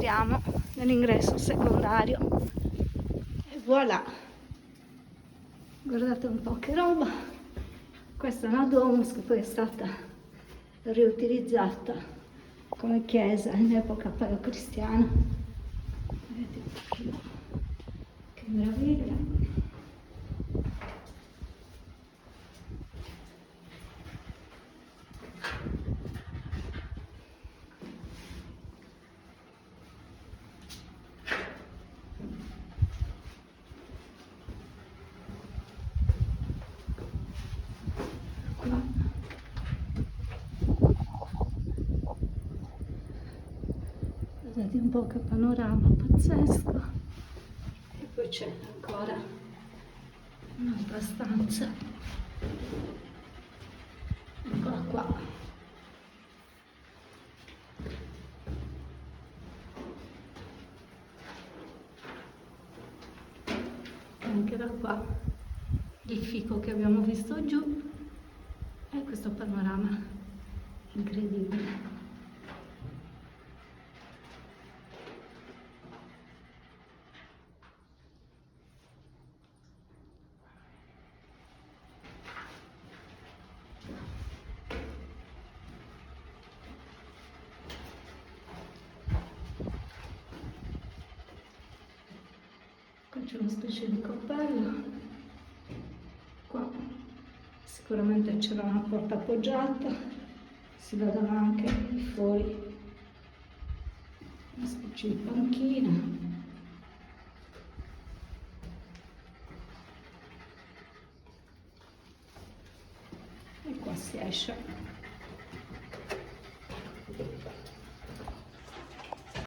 entriamo nell'ingresso secondario e voilà, guardate un po' che roba. Questa è una domus che poi è stata riutilizzata come chiesa in epoca paleocristiana. Vedete un pochino che meraviglia. Qua. Guardate un po' che panorama pazzesco. E poi c'è ancora un'altra stanza. Eccola qua. Anche da qua il fico che abbiamo visto giù e questo panorama incredibile. Qua c'è una specie di cappello, qua sicuramente c'era una porta appoggiata, si vedono anche fuori una specie di panchina. E qua si esce.